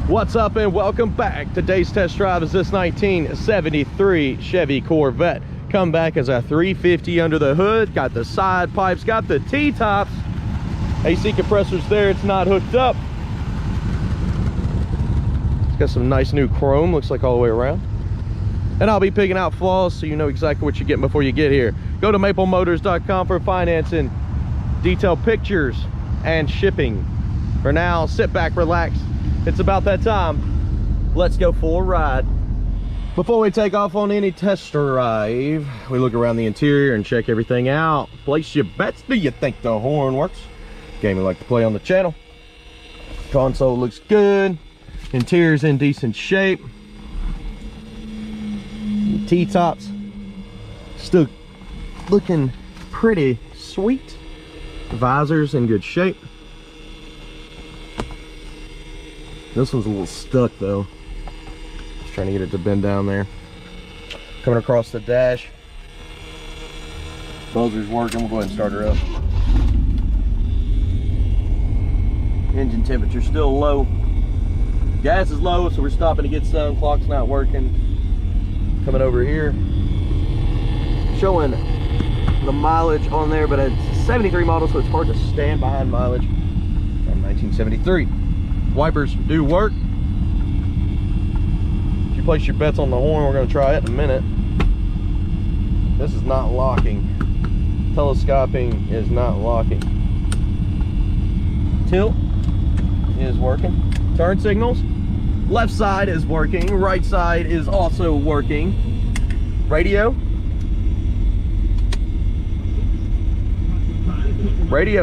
What's up and welcome back. Today's test drive is this 1973 Chevy Corvette. Come back as a 350 under the hood. Got the side pipes, got the T-tops. AC compressor's there, it's not hooked up. It's got some nice new chrome, looks like all the way around. And I'll be picking out flaws so you know exactly what you're getting before you get here. Go to maplemotors.com for financing, detailed pictures, and shipping. For now, sit back, relax. It's about that time. Let's go for a ride. Before we take off on any test drive, we look around the interior and check everything out. Place your bets. Do you think the horn works? Game we like to play on the channel. Console looks good. Interior's in decent shape. T-tops still looking pretty sweet. Visor's in good shape. This one's a little stuck though. Just trying to get it to bend down there. Coming across the dash. Buzzer's working. We'll go ahead and start her up. Engine temperature still low. Gas is low, so we're stopping to get some. Clock's not working. Coming over here, showing the mileage on there, but it's 73 model, so it's hard to stand behind mileage from 1973. Wipers do work. If you place your bets on the horn, we're going to try it in a minute. This is not locking. Telescoping is not locking. Tilt is working. Turn signals. Left side is working, right side is also working. Radio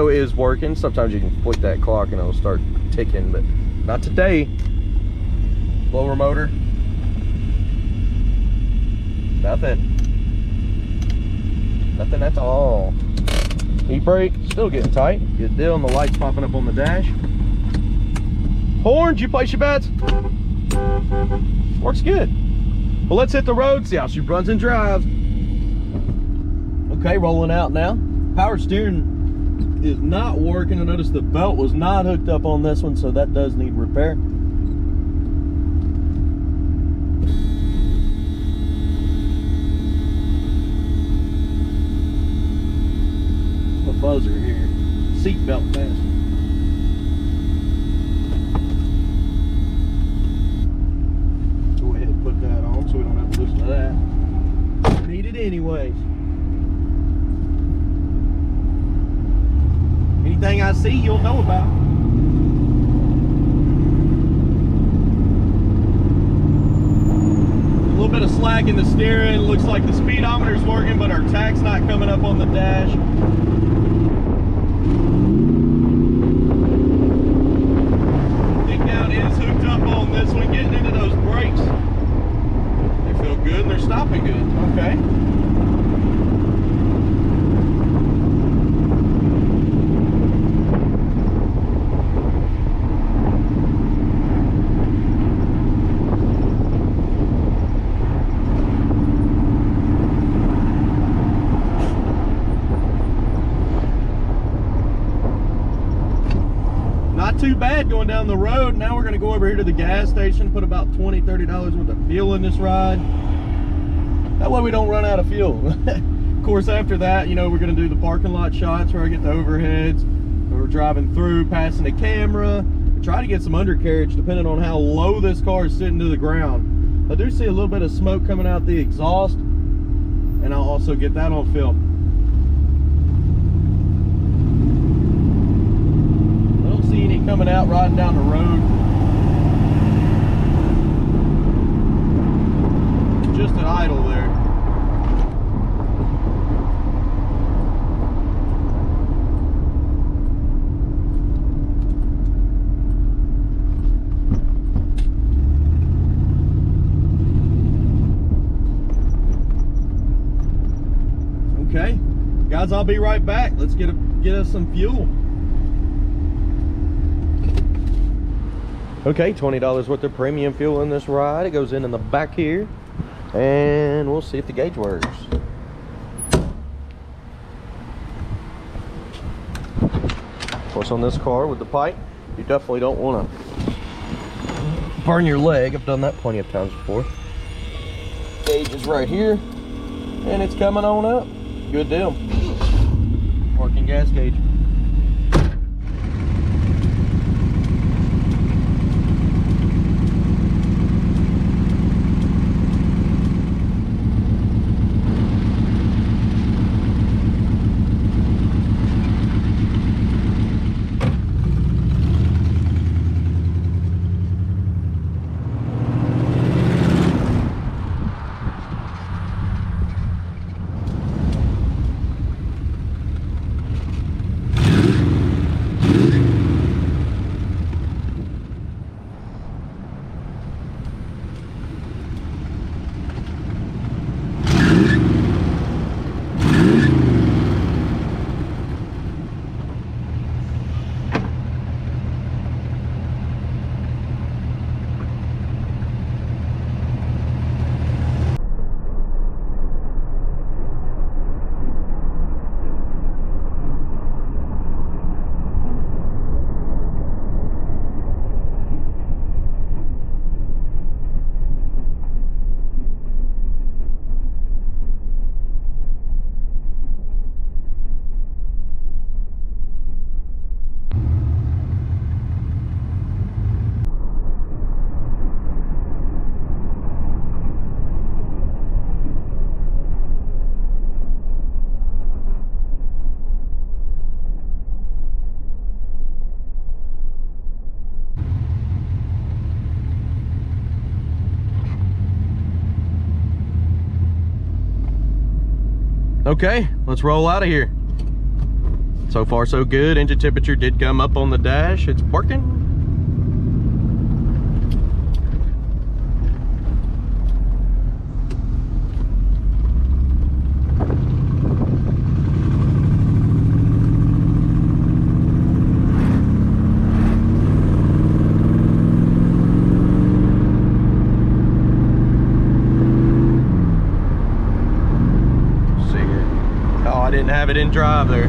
is working. Sometimes you can flick that clock and it'll start ticking, but not today. Blower motor, nothing at all. Heat brake still getting tight. Good deal. And the lights popping up on the dash. Horn, did you place your bets? Works good. Well, let's hit the road, see how she runs and drives. Okay, rolling out now. Power steering is not working. I noticed the belt was not hooked up on this one, so that does need repair. The buzzer here. Seat belt fasten. So we don't have to listen to that. Need it anyways. Anything I see, you'll know about. A little bit of slack in the steering. Looks like the speedometer's working, but our tach's not coming up on the dash. Kick down is hooked up on this one, getting into those brakes. Feel good and they're stopping good. Okay. Not too bad going down the road. Now we're going to go over here to the gas station, put about $20–30 worth of fuel in this ride. That way we don't run out of fuel. Of course, after that, you know, we're going to do the parking lot shots where I get the overheads. We're driving through, passing the camera. We try to get some undercarriage depending on how low this car is sitting to the ground. I do see a little bit of smoke coming out the exhaust, and I'll also get that on film. I don't see any coming out riding down the road. Just an idle there. Okay, guys, I'll be right back. Let's get us some fuel. Okay, $20 worth of premium fuel in this ride. It goes in the back here, and we'll see if the gauge works. Of course, on this car with the pipe, you definitely don't want to burn your leg. I've done that plenty of times before. Gauge is right here, and it's coming on up. Good deal. Working gas gauge. Okay, let's roll out of here. So far so good. Engine temperature did come up on the dash. It's working. Have it in drive there.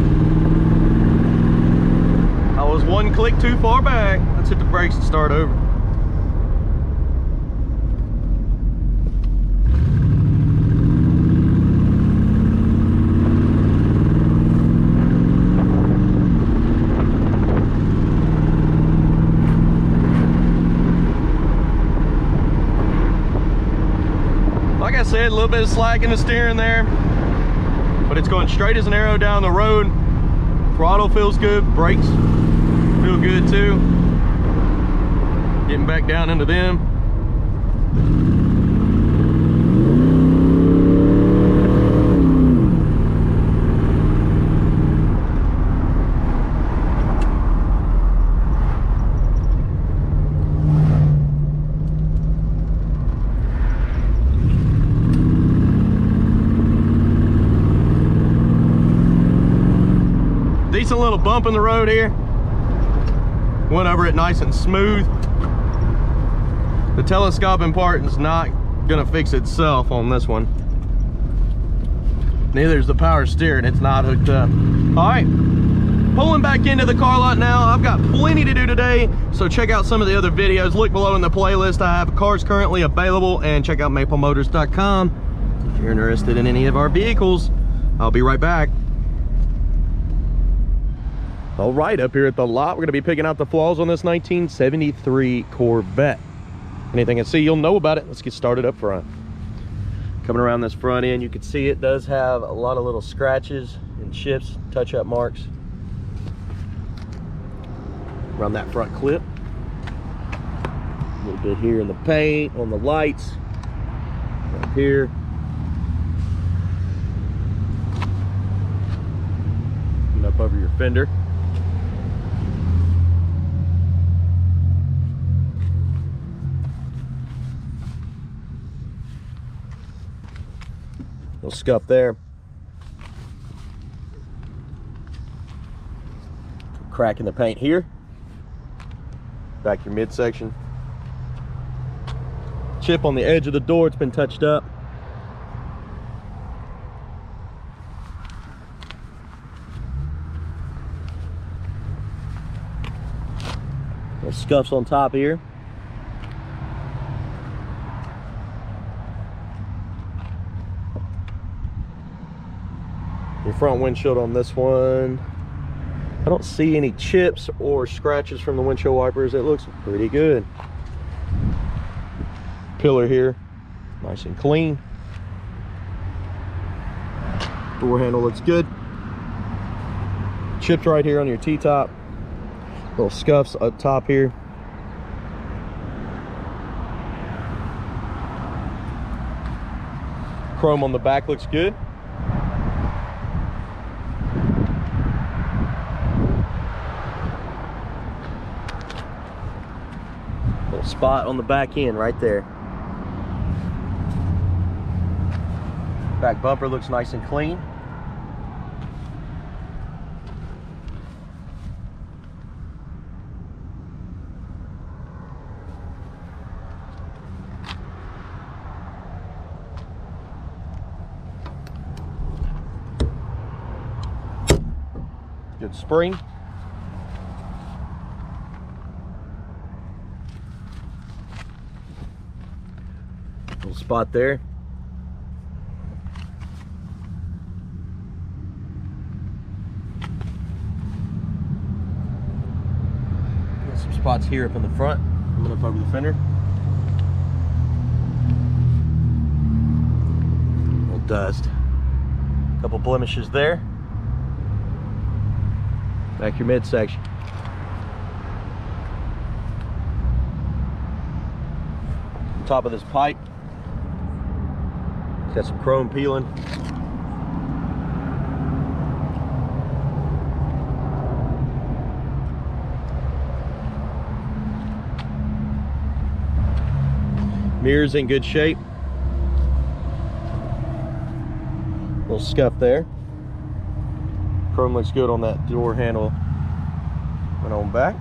I was one click too far back. Let's hit the brakes and start over. Like I said, a little bit of slack in the steering there, but it's going straight as an arrow down the road. Throttle feels good, brakes feel good too. Getting back down into them. Decent little bump in the road here. Went over it nice and smooth. The telescoping part is not gonna fix itself on this one. Neither is the power steering. It's not hooked up. All right, pulling back into the car lot now. I've got plenty to do today, so check out some of the other videos. Look below in the playlist. I have cars currently available, and check out maplemotors.com if you're interested in any of our vehicles. I'll be right back. All right, up here at the lot, we're gonna be picking out the flaws on this 1973 Corvette. Anything I see, you'll know about it. Let's get started up front. Coming around this front end, you can see it does have a lot of little scratches and chips, touch-up marks around that front clip. A little bit here in the paint, on the lights, up here. And up over your fender. Little scuff there. Crack in the paint here. Back your midsection. Chip on the edge of the door, it's been touched up. Little scuffs on top here. Your front windshield on this one, I don't see any chips or scratches from the windshield wipers. It looks pretty good. Pillar here, nice and clean. Door handle looks good. Chipped right here on your T-top. Little scuffs up top here. Chrome on the back looks good. Little spot on the back end right there. Back bumper looks nice and clean. Good spring. Little spot there. Got some spots here up in the front, coming up over the fender. Little dust. Couple blemishes there. Back your midsection. Top of this pipe, it's got some chrome peeling. Mirrors in good shape. Little scuff there. Chrome looks good on that door handle and on back.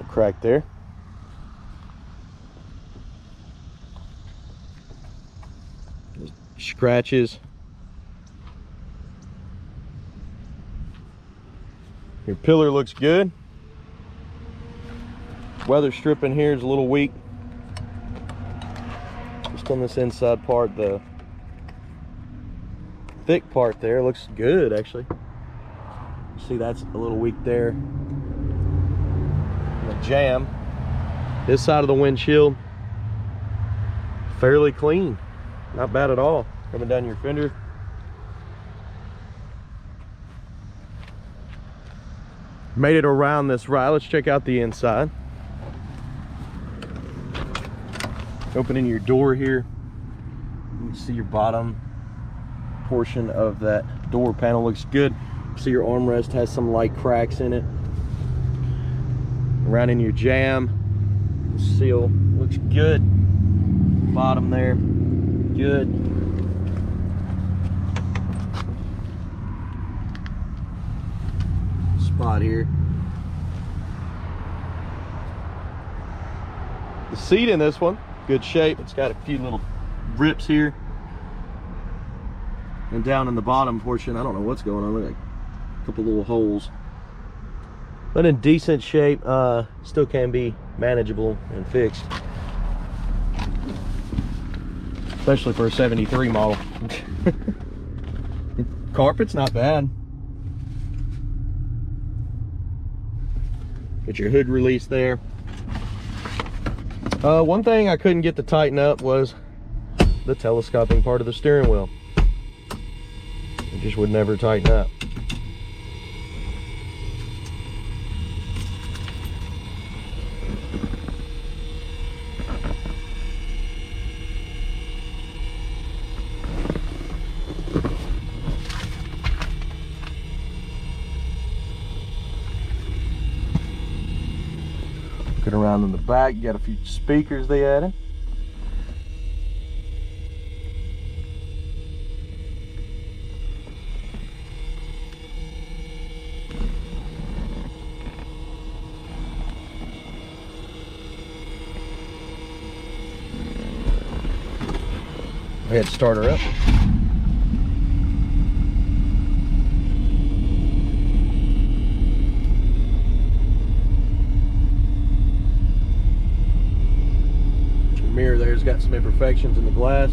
A crack there. Just scratches. Your pillar looks good. Weather strip in here is a little weak. Just on this inside part, the thick part there looks good actually. See, that's a little weak there. And the jam. This side of the windshield, fairly clean. Not bad at all. Coming down your fender. Made it around this ride. Let's check out the inside. Opening your door here, you can see your bottom portion of that door panel looks good. See your armrest has some light cracks in it. Around in your jam, the seal looks good. Bottom there, good. Spot here. The seat in this one, good shape. It's got a few little rips here. And down in the bottom portion, I don't know what's going on. Look like a couple little holes. But in decent shape, still can be manageable and fixed. Especially for a 73 model. Carpet's not bad. Get your hood release there. One thing I couldn't get to tighten up was the telescoping part of the steering wheel. It just would never tighten up. Looking around in the back, you got a few speakers they added. Go ahead and start her up. got some imperfections in the glass.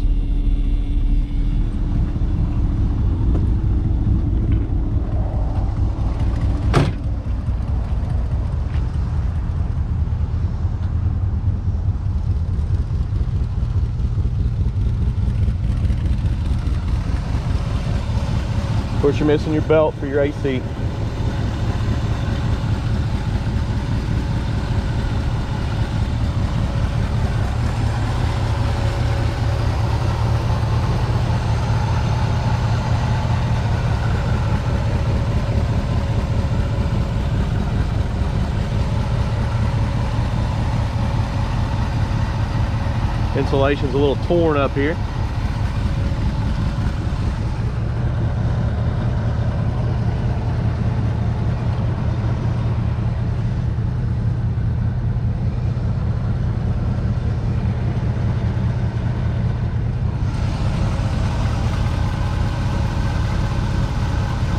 Of course, you're missing your belt for your AC. Insulation's a little torn up here.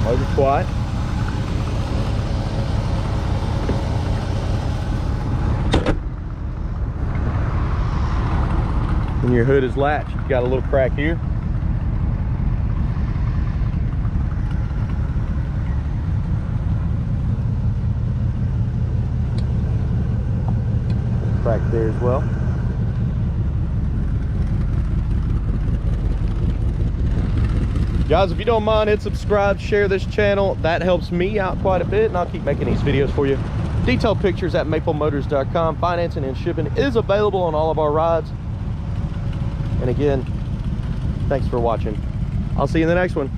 Motor quiet. When your hood is latched, you've got a little crack here. Crack there as well. Guys, if you don't mind, hit subscribe, share this channel. That helps me out quite a bit, and I'll keep making these videos for you. Detailed pictures at maplemotors.com. Financing and shipping is available on all of our rides. And again, thanks for watching. I'll see you in the next one.